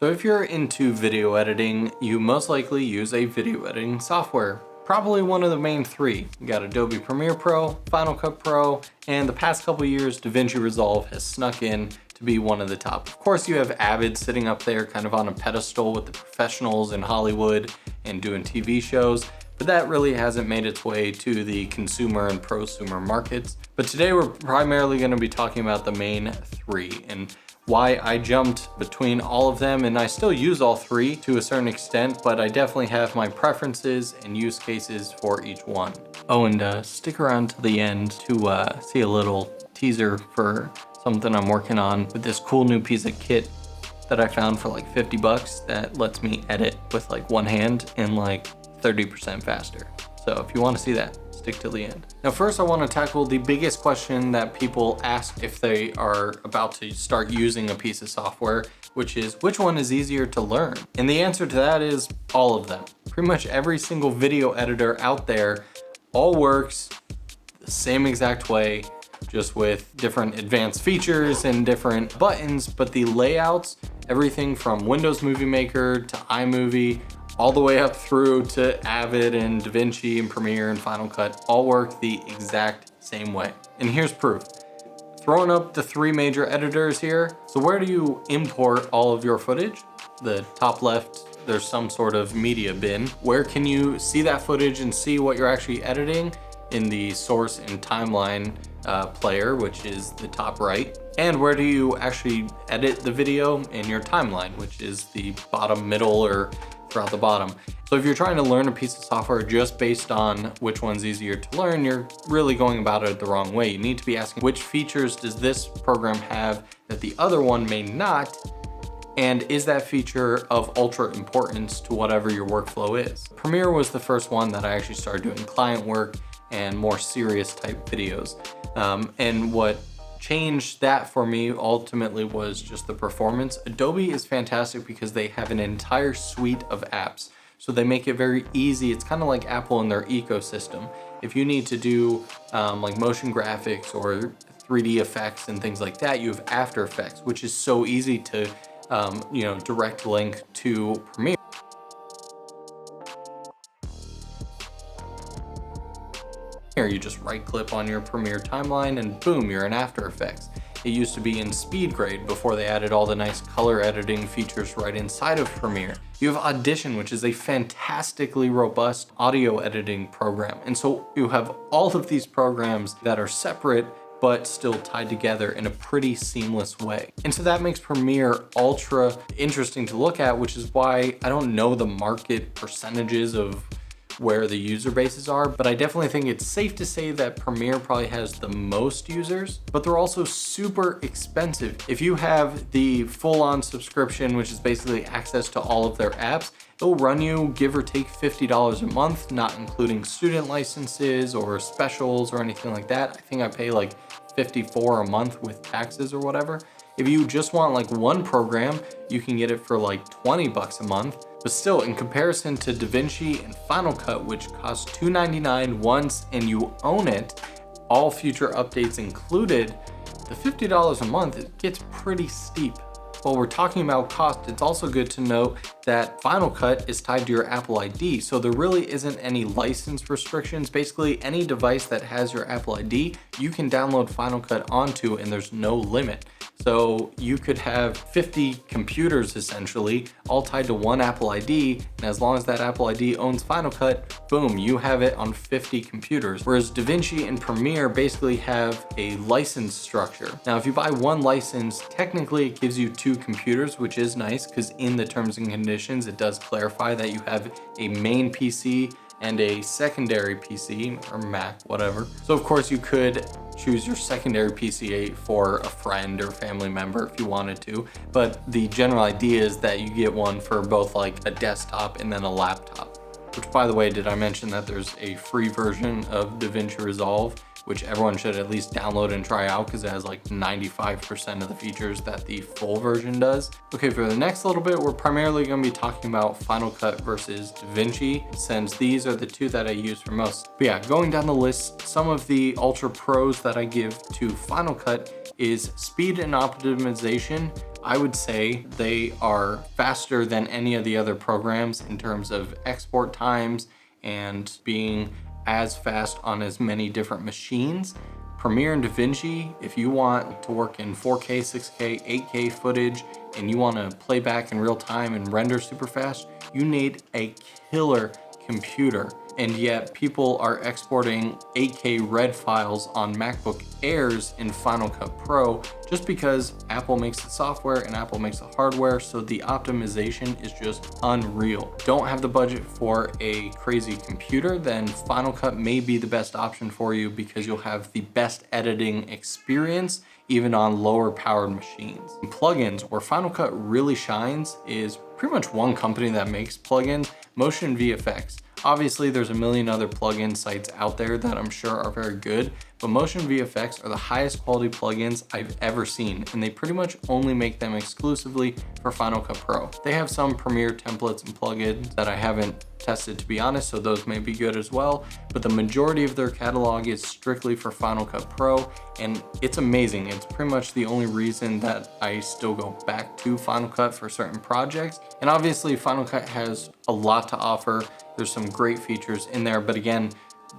So if you're into video editing, you most likely use a video editing software. Probably one of the main three. You got Adobe Premiere Pro, Final Cut Pro, and the past couple years, DaVinci Resolve has snuck in to be one of the top. Of course, you have 𝗦𝗦𝗙𝗙 sitting up there kind of on a pedestal with the professionals in Hollywood and doing TV shows, but that really hasn't made its way to the consumer and prosumer markets. But today we're primarily going to be talking about the main three and why I jumped between all of them, and I still use all three to a certain extent, but I definitely have my preferences and use cases for each one. Oh, and stick around to the end to see a little teaser for something I'm working on with this cool new piece of kit that I found for like 50 bucks that lets me edit with like one hand and like 30% faster. So if you want to see that, stick till the end. Now first I want to tackle the biggest question that people ask if they are about to start using a piece of software, which is which one is easier to learn? And the answer to that is all of them. Pretty much every single video editor out there all works the same exact way, just with different advanced features and different buttons, but the layouts, everything from Windows Movie Maker to iMovie, all the way up through to 𝗦𝗦𝗙𝗙 and DaVinci and Premiere and Final Cut all work the exact same way. And here's proof. Throwing up the three major editors here. So where do you import all of your footage? The top left, there's some sort of media bin. Where can you see that footage and see what you're actually editing? In the source and timeline player, which is the top right. And where do you actually edit the video? In your timeline, which is the bottom, middle, or throughout the bottom. So if you're trying to learn a piece of software just based on which one's easier to learn, you're really going about it the wrong way. You need to be asking which features does this program have that the other one may not, and is that feature of ultra importance to whatever your workflow is. Premiere was the first one that I actually started doing client work and more serious type videos. And what changed that for me ultimately was just the performance. Adobe is fantastic because they have an entire suite of apps. So they make it very easy. It's kind of like Apple and their ecosystem. If you need to do like motion graphics or 3D effects and things like that, you have After Effects, which is so easy to direct link to Premiere. You just right click on your Premiere timeline and boom, you're in After Effects. It used to be in SpeedGrade before they added all the nice color editing features right inside of Premiere. You have Audition, which is a fantastically robust audio editing program. And so you have all of these programs that are separate but still tied together in a pretty seamless way. And so that makes Premiere ultra interesting to look at, which is why I don't know the market percentages of where the user bases are, but I definitely think it's safe to say that Premiere probably has the most users, but they're also super expensive. If you have the full-on subscription, which is basically access to all of their apps, it'll run you give or take $50 a month, not including student licenses or specials or anything like that. I think I pay like $54 a month with taxes or whatever. If you just want like one program, you can get it for like 20 bucks a month. But still, in comparison to DaVinci and Final Cut, which cost $2.99 once and you own it, all future updates included, the $50 a month, it gets pretty steep. While we're talking about cost, it's also good to note that Final Cut is tied to your Apple ID, so there really isn't any license restrictions. Basically, any device that has your Apple ID, you can download Final Cut onto and there's no limit. So you could have 50 computers essentially, all tied to one Apple ID, and as long as that Apple ID owns Final Cut, boom, you have it on 50 computers. Whereas DaVinci and Premiere basically have a license structure. Now, if you buy one license, technically it gives you two computers, which is nice because in the terms and conditions, it does clarify that you have a main PC and a secondary PC or Mac, whatever. So of course you could choose your secondary PC for a friend or family member if you wanted to, but the general idea is that you get one for both like a desktop and then a laptop. Which, by the way, did I mention that there's a free version of DaVinci Resolve, which everyone should at least download and try out because it has like 95% of the features that the full version does. Okay, for the next little bit, we're primarily going to be talking about Final Cut versus DaVinci, since these are the two that I use for most. But yeah, going down the list, some of the ultra pros that I give to Final Cut is speed and optimization, I would say they are faster than any of the other programs in terms of export times and being as fast on as many different machines. Premiere and DaVinci, if you want to work in 4K, 6K, 8K footage, and you want to play back in real time and render super fast, you need a killer computer. And yet people are exporting 8K RED files on MacBook Airs in Final Cut Pro just because Apple makes the software and Apple makes the hardware, so the optimization is just unreal. Don't have the budget for a crazy computer, then Final Cut may be the best option for you because you'll have the best editing experience even on lower powered machines. Plugins, where Final Cut really shines is pretty much one company that makes plugins, Motion VFX. Obviously, there's a million other plugin sites out there that I'm sure are very good, but Motion VFX are the highest quality plugins I've ever seen, and they pretty much only make them exclusively for Final Cut Pro. They have some Premiere templates and plugins that I haven't tested, to be honest, so those may be good as well, but the majority of their catalog is strictly for Final Cut Pro, and it's amazing. It's pretty much the only reason that I still go back to Final Cut for certain projects. And obviously Final Cut has a lot to offer. There's some great features in there, but again,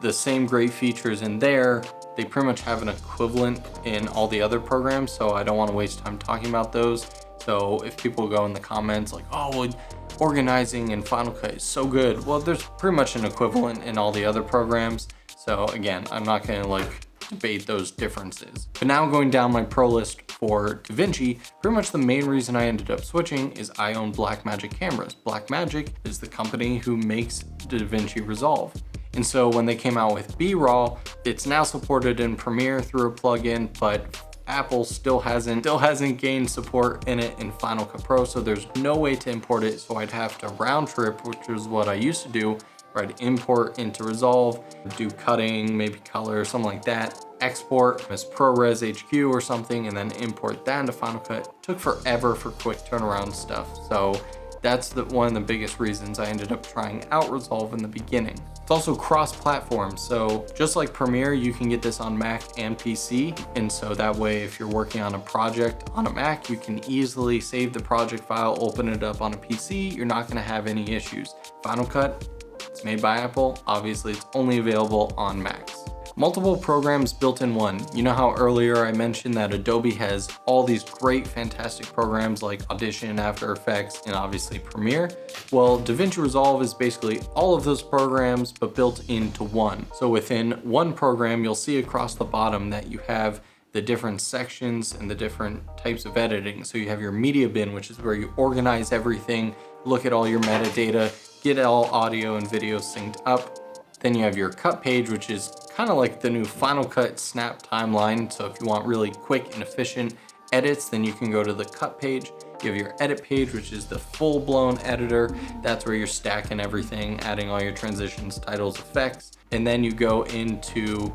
the same great features in there, they pretty much have an equivalent in all the other programs, so I don't want to waste time talking about those. So if people go in the comments like, oh, well, organizing in Final Cut is so good, well, there's pretty much an equivalent in all the other programs. So again, I'm not gonna like debate those differences. But now going down my pro list for DaVinci, pretty much the main reason I ended up switching is I own Blackmagic cameras. Blackmagic is the company who makes DaVinci Resolve. And so when they came out with B-Raw, it's now supported in Premiere through a plugin, but Apple still hasn't gained support in it in Final Cut Pro, so there's no way to import it, so I'd have to round trip, which is what I used to do, where I'd import into Resolve, do cutting, maybe color, something like that, export as ProRes HQ or something, and then import that into Final Cut. Took forever for quick turnaround stuff, so that's one of the biggest reasons I ended up trying out Resolve in the beginning. It's also cross-platform, so just like Premiere, you can get this on Mac and PC, and so that way if you're working on a project on a Mac, you can easily save the project file, open it up on a PC, you're not gonna have any issues. Final Cut, it's made by Apple, obviously it's only available on Macs. Multiple programs built in one. You know how earlier I mentioned that Adobe has all these great, fantastic programs like Audition, After Effects, and obviously Premiere? Well, DaVinci Resolve is basically all of those programs, but built into one. So within one program, you'll see across the bottom that you have the different sections and the different types of editing. So you have your media bin, which is where you organize everything, look at all your metadata, get all audio and video synced up. Then you have your cut page, which is kind of like the new Final Cut Snap timeline. So if you want really quick and efficient edits, then you can go to the cut page. You have your edit page, which is the full-blown editor. That's where you're stacking everything, adding all your transitions, titles, effects. And then you go into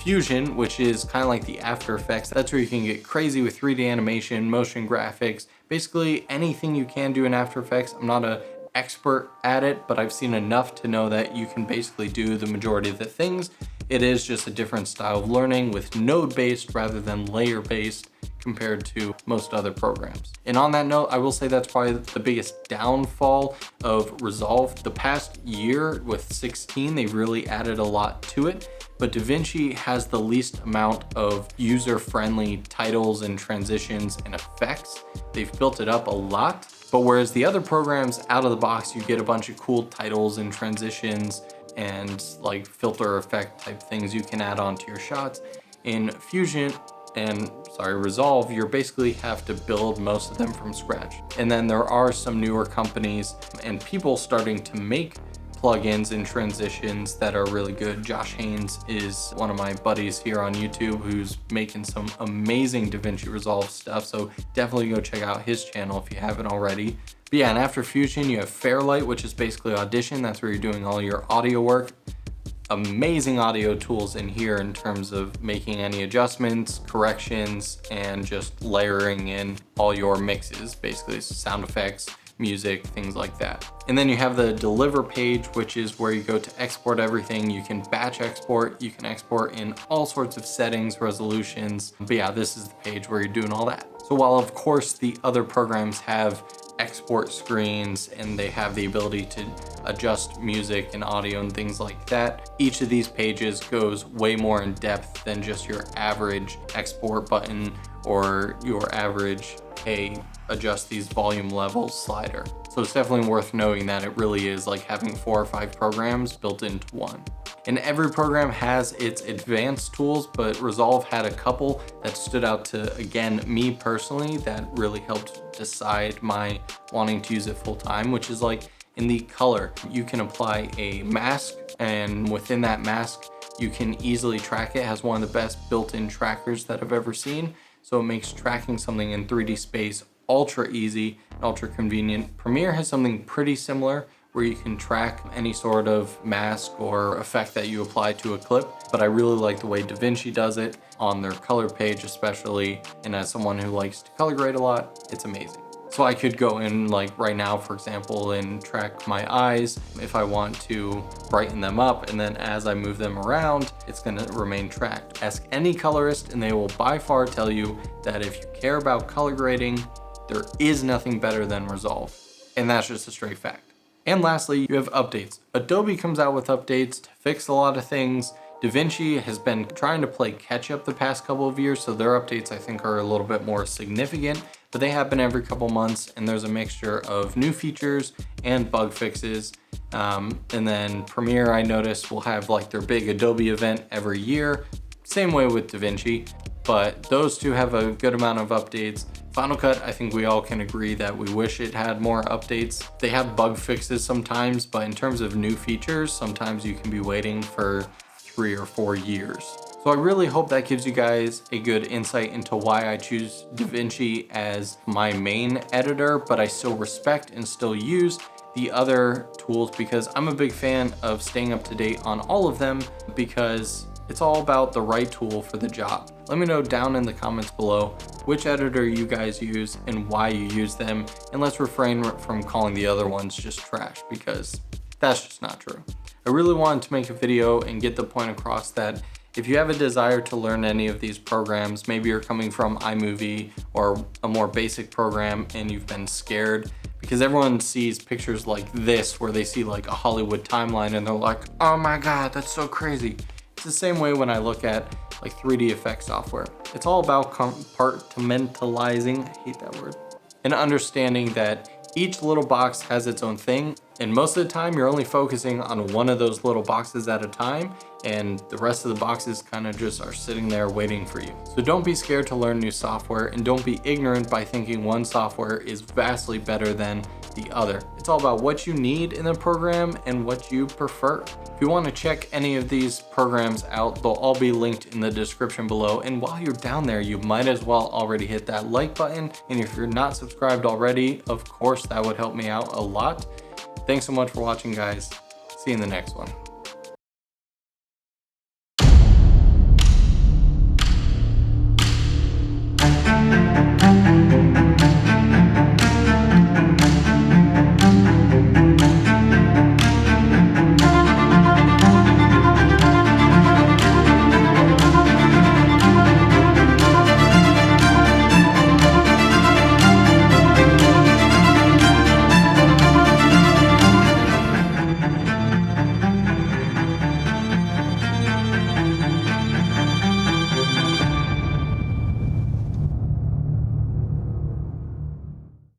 Fusion, which is kind of like the After Effects. That's where you can get crazy with 3D animation, motion graphics, basically anything you can do in After Effects. I'm not an expert at it, but I've seen enough to know that you can basically do the majority of the things. It is just a different style of learning with node-based rather than layer-based compared to most other programs. And on that note, I will say that's probably the biggest downfall of Resolve. The past year with 16, they really added a lot to it, but DaVinci has the least amount of user-friendly titles and transitions and effects. They've built it up a lot, but whereas the other programs out of the box, you get a bunch of cool titles and transitions and like filter effect type things you can add onto your shots. In Resolve, you basically have to build most of them from scratch. And then there are some newer companies and people starting to make plugins and transitions that are really good. Josh Haynes is one of my buddies here on YouTube who's making some amazing DaVinci Resolve stuff, so definitely go check out his channel if you haven't already. But yeah, and after Fusion, you have Fairlight, which is basically Audition. That's where you're doing all your audio work. Amazing audio tools in here in terms of making any adjustments, corrections, and just layering in all your mixes, basically sound effects, music, things like that. And then you have the deliver page, which is where you go to export everything. You can batch export, you can export in all sorts of settings, resolutions. But yeah, this is the page where you're doing all that. So while of course the other programs have export screens and they have the ability to adjust music and audio and things like that, each of these pages goes way more in depth than just your average export button or your average, hey, adjust these volume levels slider. So it's definitely worth knowing that it really is like having 4 or 5 programs built into one. And every program has its advanced tools, but Resolve had a couple that stood out to, again, me personally, that really helped decide my wanting to use it full time, which is like in the color. You can apply a mask, and within that mask, you can easily track it. It has one of the best built-in trackers that I've ever seen. So it makes tracking something in 3D space ultra easy and ultra convenient. Premiere has something pretty similar where you can track any sort of mask or effect that you apply to a clip, but I really like the way DaVinci does it on their color page especially, and as someone who likes to color grade a lot, it's amazing. So I could go in like right now, for example, and track my eyes if I want to brighten them up, and then as I move them around, it's gonna remain tracked. Ask any colorist and they will by far tell you that if you care about color grading, there is nothing better than Resolve, and that's just a straight fact. And lastly, you have updates. Adobe comes out with updates to fix a lot of things. DaVinci has been trying to play catch up the past couple of years, so their updates I think are a little bit more significant, but they happen every couple months, and there's a mixture of new features and bug fixes. And then Premiere, I noticed, will have like their big Adobe event every year. Same way with DaVinci, but those two have a good amount of updates. Final Cut, I think we all can agree that we wish it had more updates. They have bug fixes sometimes, but in terms of new features, sometimes you can be waiting for 3 or 4 years. So I really hope that gives you guys a good insight into why I choose DaVinci as my main editor, but I still respect and still use the other tools because I'm a big fan of staying up to date on all of them because it's all about the right tool for the job. Let me know down in the comments below which editor you guys use and why you use them, and let's refrain from calling the other ones just trash because that's just not true. I really wanted to make a video and get the point across that if you have a desire to learn any of these programs, maybe you're coming from iMovie or a more basic program and you've been scared because everyone sees pictures like this where they see like a Hollywood timeline and they're like, oh my God, that's so crazy. It's the same way when I look at like 3D effect software. It's all about compartmentalizing, I hate that word, and understanding that each little box has its own thing, and most of the time you're only focusing on one of those little boxes at a time, and the rest of the boxes kind of just are sitting there waiting for you. So don't be scared to learn new software, and don't be ignorant by thinking one software is vastly better than the other. It's all about what you need in the program and what you prefer. If you want to check any of these programs out, they'll all be linked in the description below. And while you're down there, you might as well already hit that like button. And if you're not subscribed already, of course, that would help me out a lot. Thanks so much for watching, guys. See you in the next one.